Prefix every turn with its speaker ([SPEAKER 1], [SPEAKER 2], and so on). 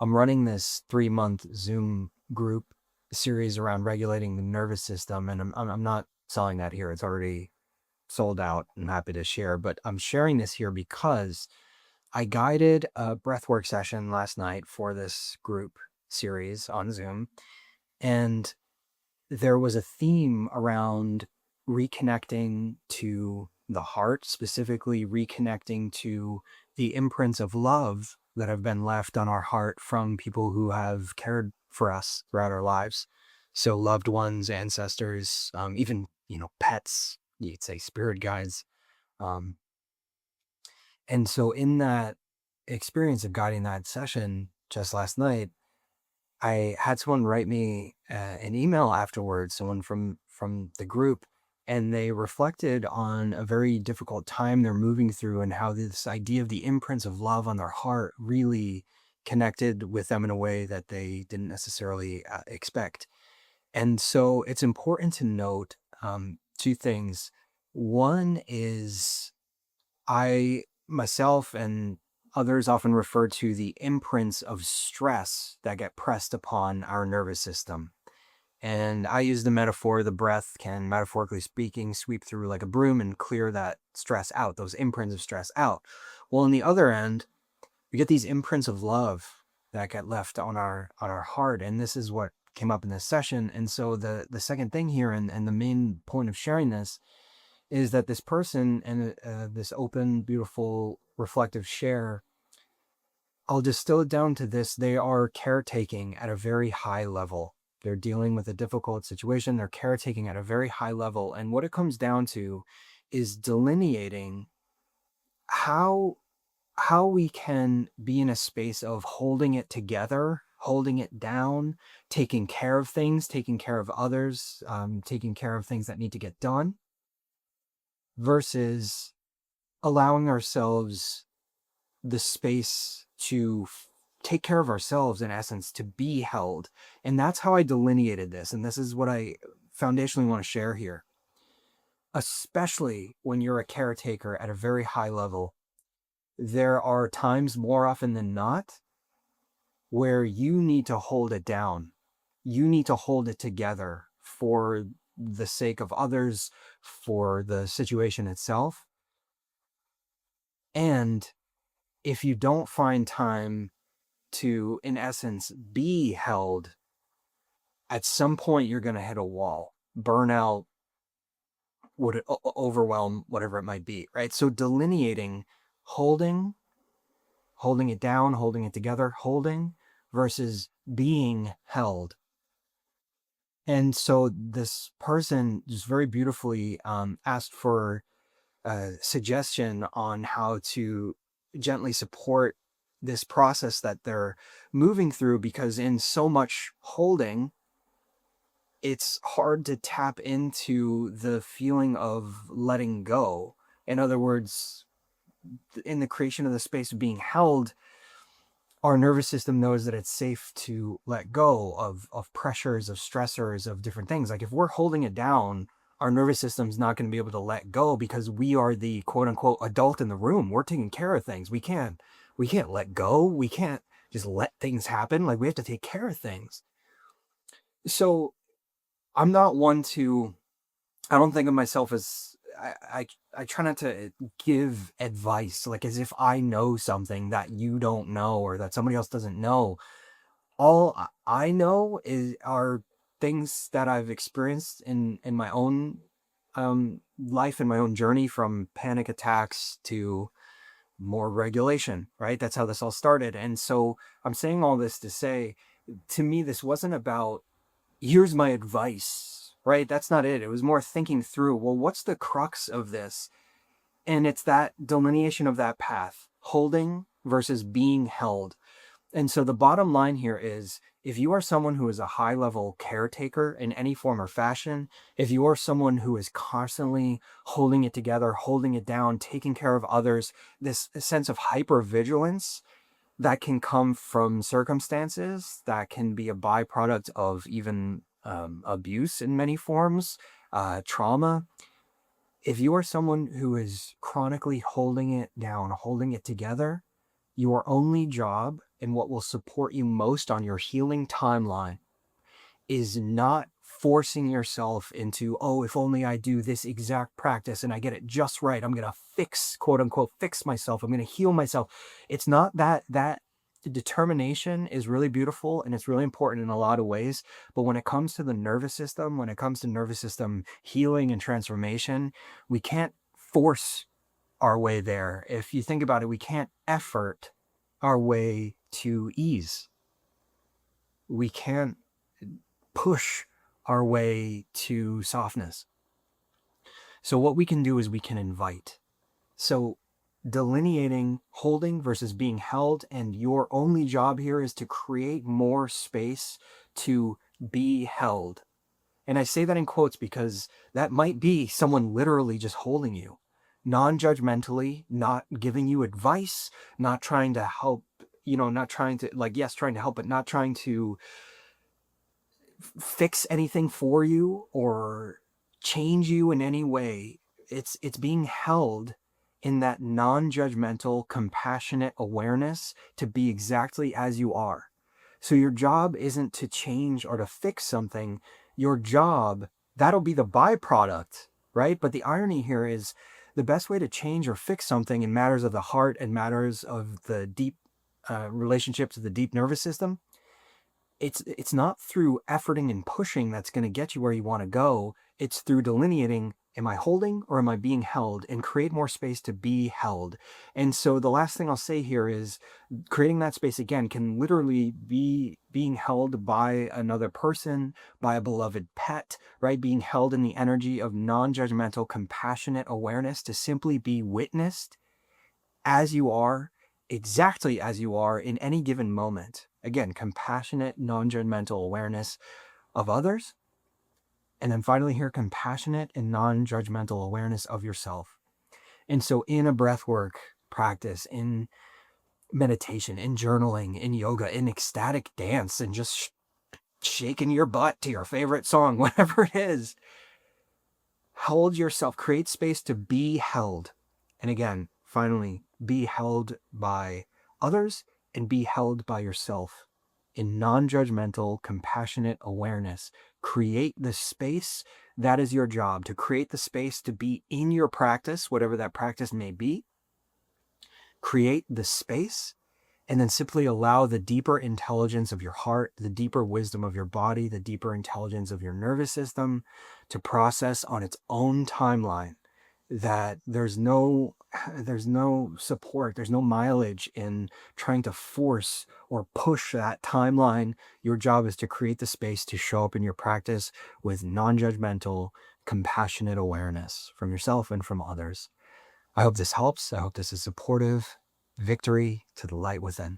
[SPEAKER 1] I'm running this 3-month Zoom group series around regulating the nervous system, and I'm not selling that here. It's already sold out. I'm happy to share, but I'm sharing this here because I guided a breathwork session last night for this group series on Zoom, and there was a theme around reconnecting to the heart, specifically reconnecting to the imprints of love that have been left on our heart from people who have cared for us throughout our lives. So loved ones, ancestors, even, pets, you'd say spirit guides. Um, and so in that experience of guiding that session just last night, I had someone write me an email afterwards, someone from the group, and they reflected on a very difficult time they're moving through and how this idea of the imprints of love on their heart really connected with them in a way that they didn't necessarily expect. And so it's important to note two things. One is I myself and others often refer to the imprints of stress that get pressed upon our nervous system. And I use the metaphor the breath can, metaphorically speaking, sweep through like a broom and clear that stress out, those imprints of stress out. Well, on the other end, we get these imprints of love that get left on our heart. And this is what came up in this session. And so the second thing here, and the main point of sharing this, is that this person and this open, beautiful, reflective share, I'll distill it down to this: they are caretaking at a very high level. They're dealing with a difficult situation. They're caretaking at a very high level. And what it comes down to is delineating how we can be in a space of holding it together, holding it down, taking care of things, taking care of others, taking care of things that need to get done, versus allowing ourselves the space to take care of ourselves, in essence, to be held. And that's how I delineated this. And this is what I foundationally want to share here. Especially when you're a caretaker at a very high level, there are times, more often than not, where you need to hold it down. You need to hold it together for the sake of others, for the situation itself. And if you don't find time to, in essence, be held, at some point you're going to hit a wall. Burnout would overwhelm, whatever it might be, right? So delineating holding it down, holding it together, holding versus being held. And so this person just very beautifully asked for a suggestion on how to gently support this process that they're moving through, because in so much holding, it's hard to tap into the feeling of letting go. In other words, in the creation of the space of being held, our nervous system knows that it's safe to let go of pressures, of stressors, of different things. Like if we're holding it down, our nervous system's not going to be able to let go because we are the quote unquote adult in the room. We're taking care of things. We can't let go. We can't just let things happen. Like we have to take care of things. So I'm not one to, I don't think of myself as, I try not to give advice like as if I know something that you don't know or that somebody else doesn't know. All I know are things that I've experienced in my own life and my own journey, from panic attacks to more regulation, right? That's how this all started. And so I'm saying all this to say, to me, this wasn't about here's my advice, right? That's not it. It was more thinking through, well, what's the crux of this? And it's that delineation of that path, holding versus being held. And so the bottom line here is, if you are someone who is a high level caretaker in any form or fashion, if you are someone who is constantly holding it together, holding it down, taking care of others, this sense of hypervigilance that can come from circumstances that can be a byproduct of even abuse in many forms, trauma. If you are someone who is chronically holding it down, holding it together, your only job and what will support you most on your healing timeline is not forcing yourself into, oh, if only I do this exact practice and I get it just right, I'm going to fix, quote unquote, fix myself. I'm going to heal myself. It's not that. That determination is really beautiful and it's really important in a lot of ways. But when it comes to the nervous system, when it comes to nervous system healing and transformation, we can't force our way there. If you think about it, we can't effort our way to ease. We can't push our way to softness. So what we can do is we can invite. So delineating holding versus being held, and your only job here is to create more space to be held. And I say that in quotes because that might be someone literally just holding you, non-judgmentally, not giving you advice, not trying to help, not trying to, like, yes, trying to help, but not trying to fix anything for you or change you in any way. It's being held in that non-judgmental, compassionate awareness to be exactly as you are. So your job isn't to change or to fix something. Your job, that'll be the byproduct, right? But the irony here is the best way to change or fix something in matters of the heart and matters of the deep relationships of the deep nervous system, it's not through efforting and pushing that's going to get you where you want to go. It's through delineating, am I holding or am I being held, and create more space to be held. And so the last thing I'll say here is creating that space again can literally be being held by another person, by a beloved pet, right? Being held in the energy of non-judgmental, compassionate awareness to simply be witnessed as you are, exactly as you are in any given moment. Again, compassionate, non-judgmental awareness of others. And then finally here, compassionate and non-judgmental awareness of yourself. And so in a breathwork practice, in meditation, in journaling, in yoga, in ecstatic dance, and just shaking your butt to your favorite song, whatever it is, hold yourself, create space to be held. And again, finally, be held by others and be held by yourself in non-judgmental, compassionate awareness. Create the space. That is your job, to create the space to be in your practice, whatever that practice may be. Create the space and then simply allow the deeper intelligence of your heart, the deeper wisdom of your body, the deeper intelligence of your nervous system to process on its own timeline. That there's no support, there's no mileage in trying to force or push that timeline. Your job is to create the space to show up in your practice with non-judgmental, compassionate awareness from yourself and from others. I hope this helps. I hope this is supportive. Victory to the light within.